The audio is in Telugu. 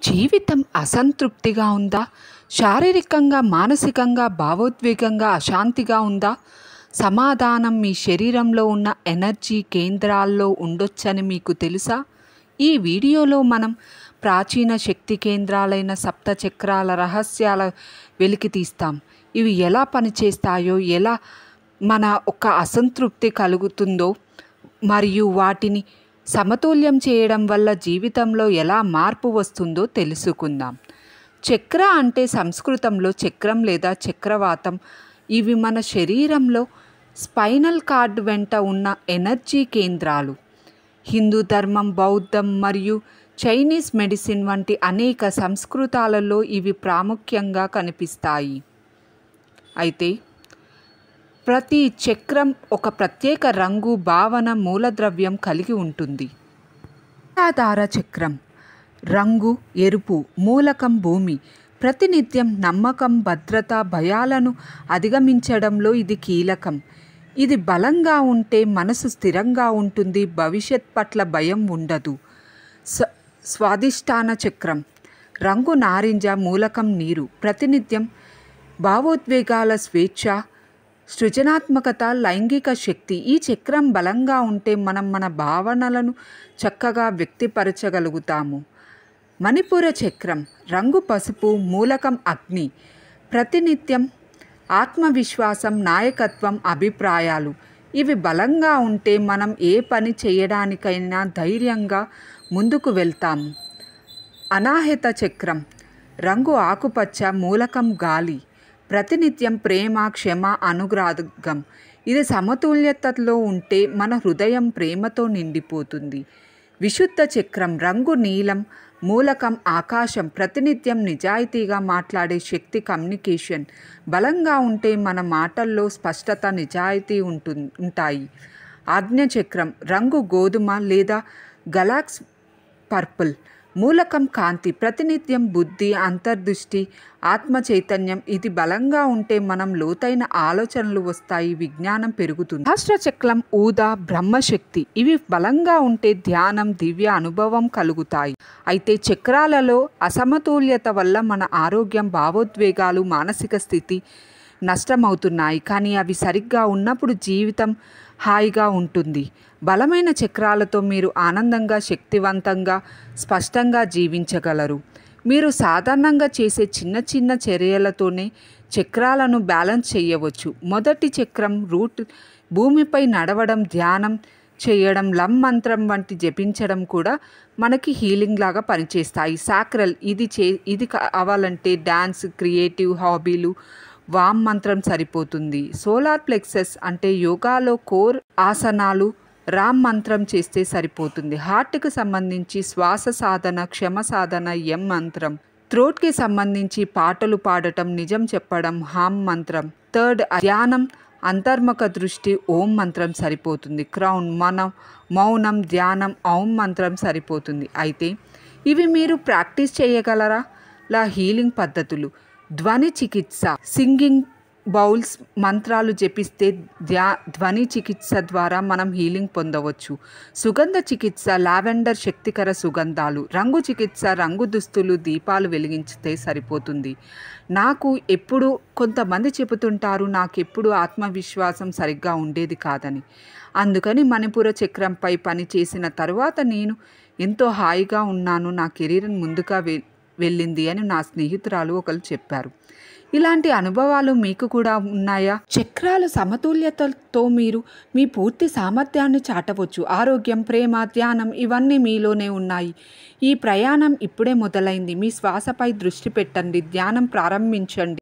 జీవితం అసంతృప్తిగా ఉందా? శారీరకంగా, మానసికంగా, భావోద్వేగంగా అశాంతిగా ఉందా? సమాధానం మీ శరీరంలో ఉన్న ఎనర్జీ కేంద్రాల్లో ఉండొచ్చని మీకు తెలుసా? ఈ వీడియోలో మనం ప్రాచీన శక్తి కేంద్రాలైన సప్త చక్రాల రహస్యాల వెలికి తీస్తాం. ఇవి ఎలా పనిచేస్తాయో, ఎలా మన ఒక అసంతృప్తి కలుగుతుందో, మరియు వాటిని సమతుల్యం చేయడం వల్ల జీవితంలో ఎలా మార్పు వస్తుందో తెలుసుకుందాం. చక్ర అంటే సంస్కృతంలో చక్రం లేదా చక్రవాతం. ఇవి మన శరీరంలో స్పైనల్ కార్డ్ వెంట ఉన్న ఎనర్జీ కేంద్రాలు. హిందూ ధర్మం, బౌద్ధం మరియు చైనీస్ మెడిసిన్ వంటి అనేక సంస్కృతాలలో ఇవి ప్రాముఖ్యంగా కనిపిస్తాయి. అయితే ప్రతి చక్రం ఒక ప్రత్యేక రంగు, భావన, మూలద్రవ్యం కలిగి ఉంటుంది. మూలాధార చక్రం రంగు ఎరుపు, మూలకం భూమి. ప్రతినిత్యం నమ్మకం, భద్రత, భయాలను అధిగమించడంలో ఇది కీలకం. ఇది బలంగా ఉంటే మనసు స్థిరంగా ఉంటుంది, భవిష్యత్ పట్ల భయం ఉండదు. స్వాదిష్టాన చక్రం రంగు నారింజ, మూలకం నీరు. ప్రతినిత్యం భావోద్వేగాల స్వేచ్ఛ, సృజనాత్మకత, లైంగిక శక్తి. ఈ చక్రం బలంగా ఉంటే మనం మన భావనలను చక్కగా వ్యక్తపరచగలుగుతాము. మణిపుర చక్రం రంగు పసుపు, మూలకం అగ్ని. ప్రతినిత్యం ఆత్మవిశ్వాసం, నాయకత్వం, అభిప్రాయాలు. ఇవి బలంగా ఉంటే మనం ఏ పని చేయడానికైనా ధైర్యంగా ముందుకు వెళ్తాము. అనాహత చక్రం రంగు ఆకుపచ్చ, మూలకం గాలి. ప్రతినిత్యం ప్రేమ, క్షమ, అనురాగం. ఇది సమతుల్యతలో ఉంటే మన హృదయం ప్రేమతో నిండిపోతుంది. విశుద్ధ చక్రం రంగు నీలం, మూలకం ఆకాశం. ప్రతినిత్యం నిజాయితీగా మాట్లాడే శక్తి, కమ్యూనికేషన్. బలంగా ఉంటే మన మాటల్లో స్పష్టత, నిజాయితీ ఉంటాయి. ఆజ్ఞ చక్రం రంగు గోధుమ లేదా గలాక్స్ పర్పుల్. మూలకం కాంతి. ప్రతినిత్యం బుద్ధి, అంతర్దృష్టి, ఆత్మ చైతన్యం. ఇది బలంగా ఉంటే మనం లోతైన ఆలోచనలు వస్తాయి, విజ్ఞానం పెరుగుతుంది. రాష్ట్ర చక్రం ఊదా, బ్రహ్మశక్తి. ఇవి బలంగా ఉంటే ధ్యానం, దివ్య అనుభవం కలుగుతాయి. అయితే చక్రాలలో అసమతుల్యత వల్ల మన ఆరోగ్యం, భావోద్వేగాలు, మానసిక స్థితి నష్టమవుతున్నాయి. కానీ అవి సరిగ్గా ఉన్నప్పుడు జీవితం హాయిగా ఉంటుంది. బలమైన చక్రాలతో మీరు ఆనందంగా, శక్తివంతంగా, స్పష్టంగా జీవించగలరు. మీరు సాధారణంగా చేసే చిన్న చిన్న చర్యలతోనే చక్రాలను బ్యాలెన్స్ చేయవచ్చు. మొదటి చక్రం రూట్. భూమిపై నడవడం, ధ్యానం చేయడం, లం మంత్రం వంటి జపించడం కూడా మనకి హీలింగ్ లాగా పనిచేస్తాయి. సాక్రల్ ఇది కావాలంటే డ్యాన్స్, క్రియేటివ్ హాబీలు, వామ్ మంత్రం సరిపోతుంది. సోలార్ ప్లెక్సస్ అంటే యోగాలో కోర్ ఆసనాలు, రామ్ మంత్రం చేస్తే సరిపోతుంది. హార్ట్కి సంబంధించి శ్వాస సాధన, క్షమ సాధన, ఎం మంత్రం. థ్రోట్కి సంబంధించి పాటలు పాడటం, నిజం చెప్పడం, హామ్ మంత్రం. థర్డ్ ధ్యానం, అంతర్ముఖ దృష్టి, ఓం మంత్రం సరిపోతుంది. క్రౌన్ మౌనం, ధ్యానం, ఔం మంత్రం సరిపోతుంది. అయితే ఇవి మీరు ప్రాక్టీస్ చేయగలరా? హీలింగ్ పద్ధతులు. ధ్వని చికిత్స, సింగింగ్ బౌల్స్, మంత్రాలు జపిస్తే ధ్వని చికిత్స ద్వారా మనం హీలింగ్ పొందవచ్చు. సుగంధ చికిత్స, లావెండర్ శక్తికర సుగంధాలు. రంగు చికిత్స, రంగు దుస్తులు, దీపాలు వెలిగించితే సరిపోతుంది. కొంతమంది చెబుతుంటారు, నాకెప్పుడు ఆత్మవిశ్వాసం సరిగ్గా ఉండేది కాదని. అందుకని మణిపుర చక్రంపై పని చేసిన తరువాత నేను ఎంతో హాయిగా ఉన్నాను, నా కెరీర్ ముందుగా వెళ్ళింది అని నా స్నేహితురాలు ఒకరు చెప్పారు. ఇలాంటి అనుభవాలు మీకు కూడా ఉన్నాయా? చక్రాల సమతుల్యతతో మీరు మీ పూర్తి సామర్థ్యాన్ని చాటవచ్చు. ఆరోగ్యం, ప్రేమ, ధ్యానం ఇవన్నీ మీలోనే ఉన్నాయి. ఈ ప్రయాణం ఇప్పుడే మొదలైంది. మీ శ్వాసపై దృష్టి పెట్టండి, ధ్యానం ప్రారంభించండి.